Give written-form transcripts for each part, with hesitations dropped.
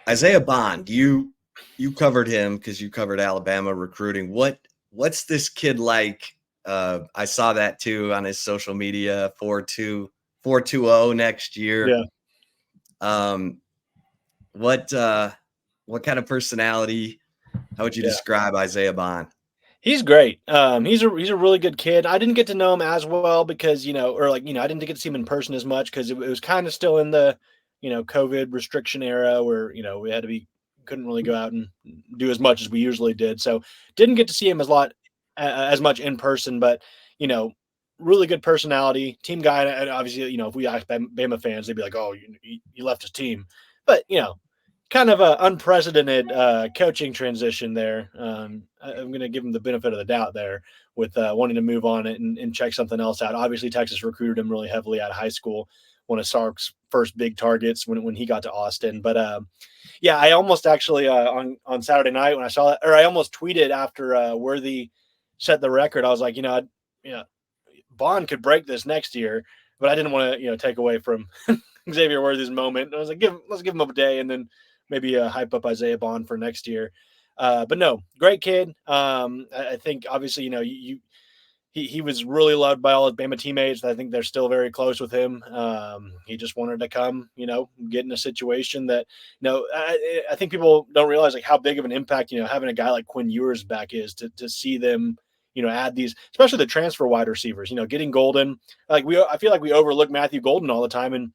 Isaiah Bond, you covered him because you covered Alabama recruiting. What's this kid like? I saw that too on his social media, 4.20 next year. Yeah. What kind of personality? How would you describe Isaiah Bond? He's great. He's a really good kid. I didn't get to know him as well because I didn't get to see him in person as much because it was kind of still in the COVID restriction era where we couldn't really go out and do as much as we usually did. So didn't get to see him as much in person, but really good personality, team guy. And obviously, if we ask Bama fans, they'd be like, "Oh, you left his team," but kind of a unprecedented coaching transition there. I'm going to give him the benefit of the doubt there with wanting to move on and check something else out. Obviously, Texas recruited him really heavily out of high school, one of Sark's first big targets when he got to Austin. But I almost actually on Saturday night when I saw that, or I almost tweeted after Worthy set the record. I was like, Bond could break this next year, but I didn't want to take away from Xavier Worthy's moment. I was like, let's give him a day and then maybe hype up Isaiah Bond for next year. But no, great kid. I think obviously, he was really loved by all his Bama teammates. I think they're still very close with him. He just wanted to come, get in a situation that, I think people don't realize like how big of an impact, having a guy like Quinn Ewers back is to see them, add these, especially the transfer wide receivers, getting Golden. I feel like we overlook Matthew Golden all the time. And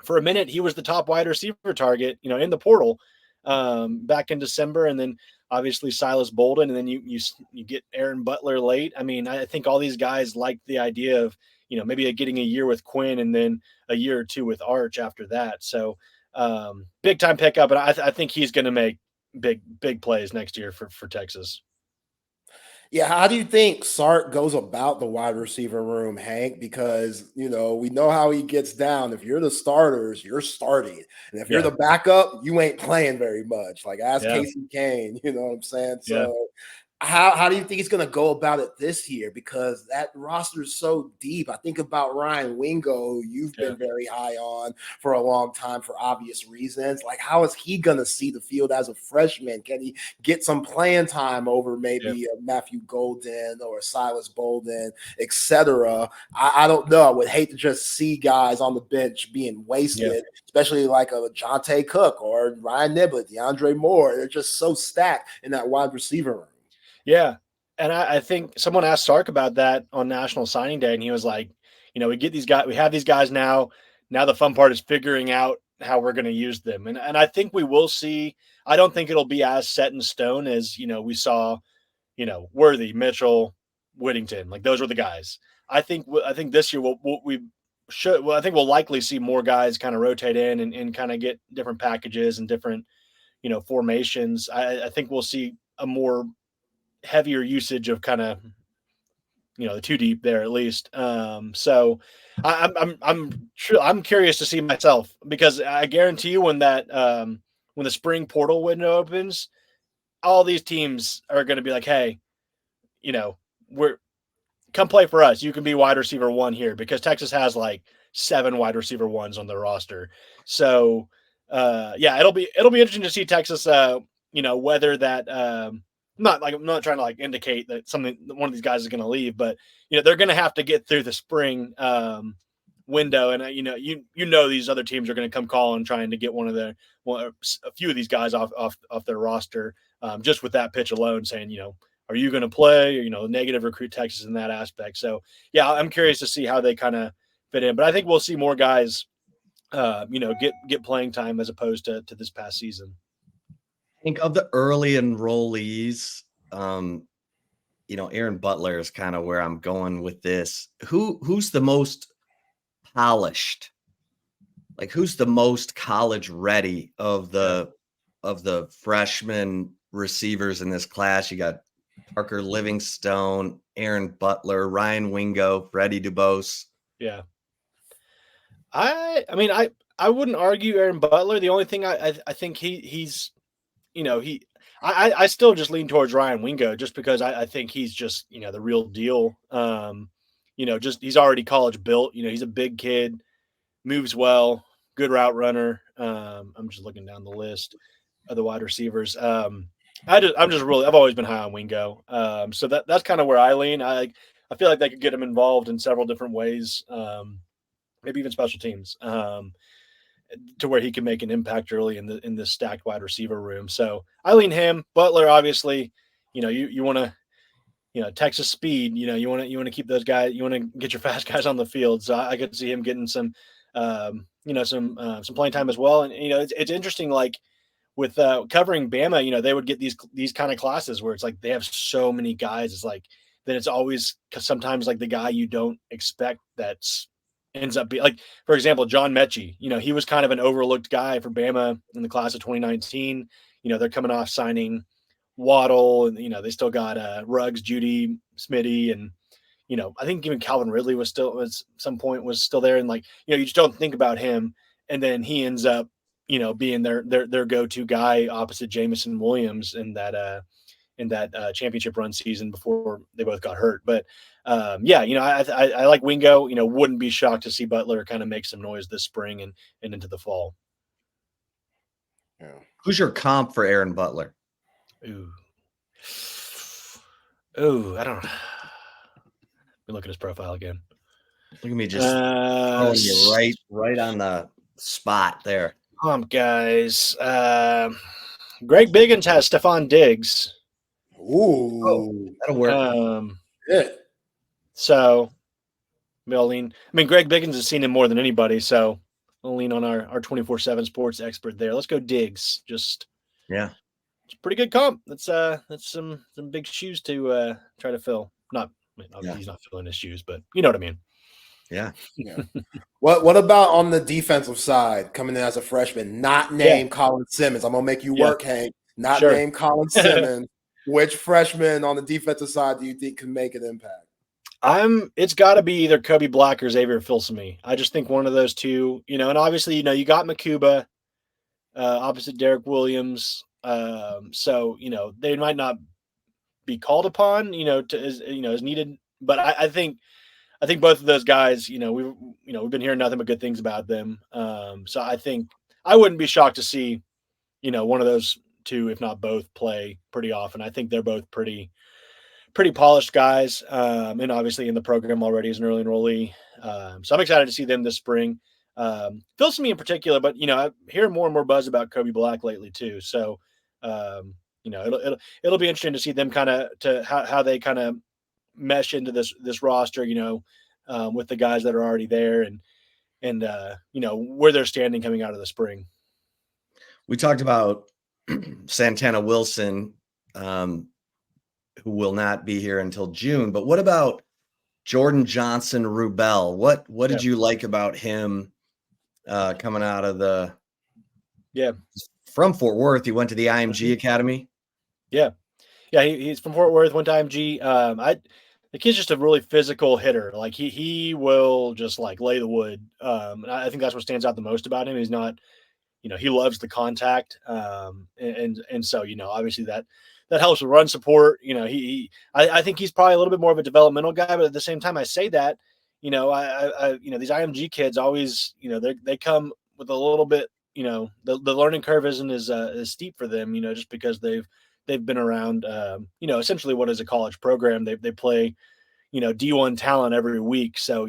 for a minute, he was the top wide receiver target, in the portal back in December. And then obviously Silas Bolden. And then you get Aaron Butler late. I mean, I think all these guys like the idea of, maybe getting a year with Quinn and then a year or two with Arch after that. So big time pickup. And I think he's going to make big plays next year for Texas. Yeah, how do you think Sark goes about the wide receiver room, Hank? Because, we know how he gets down. If you're the starters, you're starting. And if you're the backup, you ain't playing very much. Like, ask Casey Kane, you know what I'm saying? So how do you think he's going to go about it this year? Because that roster is so deep. I think about Ryan Wingo, you've been very high on for a long time for obvious reasons. Like, how is he going to see the field as a freshman? Can he get some playing time over maybe Matthew Golden or Silas Bolden, etc.? I don't know. I would hate to just see guys on the bench being wasted, especially like a Jonte Cook or Ryan Niblett, DeAndre Moore. They're just so stacked in that wide receiver room. Yeah. And I think someone asked Sark about that on National Signing Day, and he was like, we get these guys, we have these guys now. Now the fun part is figuring out how we're going to use them. And I think we will see. I don't think it'll be as set in stone as, we saw, Worthy, Mitchell, Whittington. Like those were the guys. I think this year I think we'll likely see more guys kind of rotate in and kind of get different packages and different, formations. I think we'll see a more heavier usage of kind of the two deep there at least. So I'm curious to see myself because I guarantee you when the spring portal window opens, all these teams are going to be like, hey, we're come play for us. You can be wide receiver one here because Texas has like 7 wide receiver ones on their roster. So it'll be interesting to see Texas whether that I'm not trying to indicate that one of these guys is going to leave, but they're going to have to get through the spring window, and these other teams are going to come calling trying to get a few of these guys off their roster just with that pitch alone, saying are you going to play? Or, negative recruit Texas in that aspect. So I'm curious to see how they kind of fit in, but I think we'll see more guys get playing time as opposed to this past season. I think of the early enrollees, Aaron Butler is kind of where I'm going with this. Who's the most polished? Like who's the most college ready of the freshman receivers in this class? You got Parker Livingstone, Aaron Butler, Ryan Wingo, Freddie Dubose. Yeah. I mean, I wouldn't argue Aaron Butler. The only thing I think he's I still just lean towards Ryan Wingo just because I think he's just, the real deal. Just he's already college built. He's a big kid, moves well, good route runner. I'm just looking down the list. the wide receivers. I've always been high on Wingo. So that's kind of where I lean. I feel like they could get him involved in several different ways, maybe even special teams, to where he can make an impact early in the stacked wide receiver room. So I lean him. Butler, obviously, you want to, Texas speed. You want to keep those guys. You want to get your fast guys on the field. So I could see him getting some playing time as well. And it's interesting, like with covering Bama, they would get these kind of classes where it's like they have so many guys. It's like then it's always sometimes like the guy you don't expect that's ends up being like, for example, John Mechie. He was kind of an overlooked guy for Bama in the class of 2019. They're coming off signing Waddle, and they still got Ruggs, Judy, Smitty, and I think even Calvin Ridley was still there, and like you just don't think about him, and then he ends up being their go-to guy opposite Jamison Williams in that championship run season before they both got hurt. But I like Wingo. Wouldn't be shocked to see Butler kind of make some noise this spring and into the fall. Yeah. Who's your comp for Aaron Butler? Ooh, I don't know. Let me look at his profile again. Look at me just throwing you right on the spot there. Guys. Greg Biggins has Stephon Diggs. Ooh, that'll work. Yeah. So I'll lean. I mean, Greg Biggins has seen him more than anybody, so I'll lean on our 24/7 sports expert there. Let's go Diggs. It's a pretty good comp. That's some big shoes to try to fill. He's not filling his shoes, but you know what I mean. Yeah. What about on the defensive side, coming in as a freshman, not named Colin Simmons? I'm gonna make you work, Hank. Not named Colin Simmons. Which freshman on the defensive side do you think can make an impact? It's got to be either Kobe Black or Xavier Worthy. I just think one of those two, and obviously, you got Makuba opposite Derek Williams. So, they might not be called upon, as needed, but I think both of those guys, we've been hearing nothing but good things about them. So I think I wouldn't be shocked to see, one of those two, if not both, play pretty often. I think they're both pretty polished guys, and obviously in the program already as an early enrollee. So I'm excited to see them this spring. Filsamy in particular, but I hear more and more buzz about Kobe Black lately too. So it'll be interesting to see them kind of how they kind of mesh into this roster, with the guys that are already there and where they're standing coming out of the spring. We talked about Santana Wilson, who will not be here until June, but what about Jordan Johnson Rubel? What did you like about him coming out of from Fort Worth? He went to the IMG Academy. Yeah, he's from Fort Worth, went to IMG. The kid's just a really physical hitter. Like he will just like lay the wood. And I think that's what stands out the most about him. He's not, he loves the contact. And so, obviously that helps with run support. I think he's probably a little bit more of a developmental guy, but at the same time I say that, these IMG kids always, they come with a little bit, the learning curve isn't as steep for them, just because they've been around, essentially what is a college program. They play, D1 talent every week. So,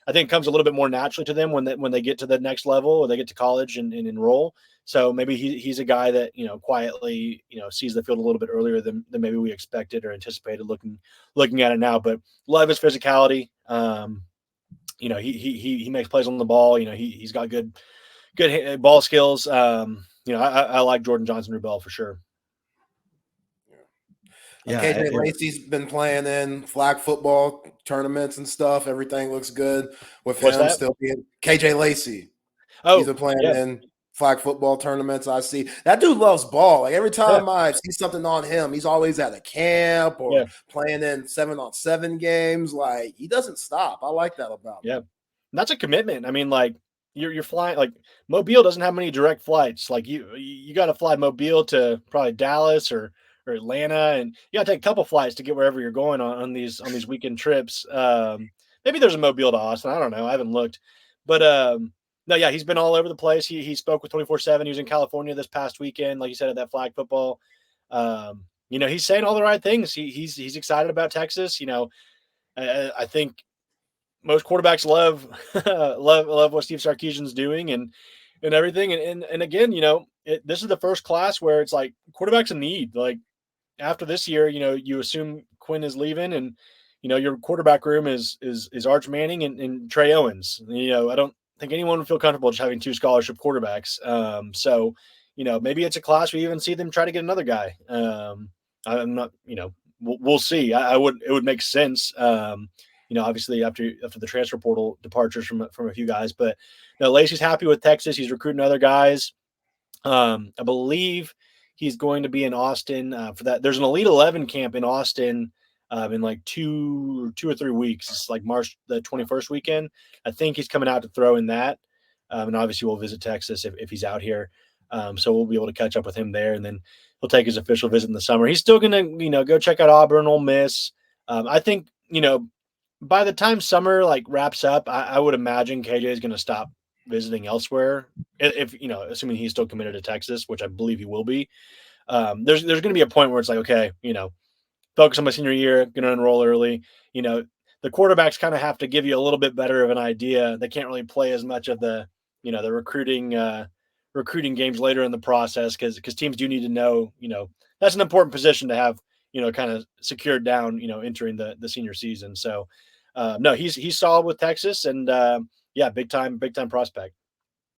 I think it comes a little bit more naturally to them when they get to the next level or they get to college and enroll. So maybe he's a guy that, quietly, sees the field a little bit earlier than maybe we expected or anticipated looking at it now, but love his physicality. He makes plays on the ball. He's got good ball skills. I like Jordan Johnson Rubel for sure. KJ Lacey's been playing in flag football tournaments and stuff. Everything looks good with him still being KJ Lacey. He's been playing in flag football tournaments. I see that dude loves ball. Like every time I see something on him, he's always at a camp or playing in 7-on-7 games. Like he doesn't stop. I like that about him. Yeah, that's a commitment. I mean, like you're flying. Like Mobile doesn't have many direct flights. Like you got to fly Mobile to probably Dallas or Atlanta, and you got to take a couple flights to get wherever you're going on these weekend trips. Maybe there's a Mobile to Austin. I don't know. I haven't looked, but No, yeah, he's been all over the place. He spoke with 24/7. He was in California this past weekend, like you said, at that flag football. He's saying all the right things. He's excited about Texas. I think most quarterbacks love love what Steve Sarkisian's doing and everything. And again, this is the first class where it's like quarterbacks in need. Like after this year, you assume Quinn is leaving, and your quarterback room is Arch Manning and Trey Owens. I don't think anyone would feel comfortable just having two scholarship quarterbacks. So maybe it's a class we even see them try to get another guy. I'm not, we'll see. It would make sense. Obviously after the transfer portal departures from a few guys, but Lacey's happy with Texas. He's recruiting other guys. I believe he's going to be in Austin for that. There's an Elite 11 camp in Austin in like 2 or 3 weeks. It's like March the 21st weekend. I think he's coming out to throw in that. And obviously we'll visit Texas if he's out here. So we'll be able to catch up with him there, and then he'll take his official visit in the summer. He's still going to, go check out Auburn, Ole Miss. I think, by the time summer like wraps up, I would imagine KJ is going to stop visiting elsewhere. If, assuming he's still committed to Texas, which I believe he will be. There's going to be a point where it's like, okay, focus on my senior year, going to enroll early. The quarterbacks kind of have to give you a little bit better of an idea. They can't really play as much of the, the recruiting games later in the process because teams do need to know, that's an important position to have, kind of secured down, entering the senior season. So no, he's solid with Texas, and big time prospect.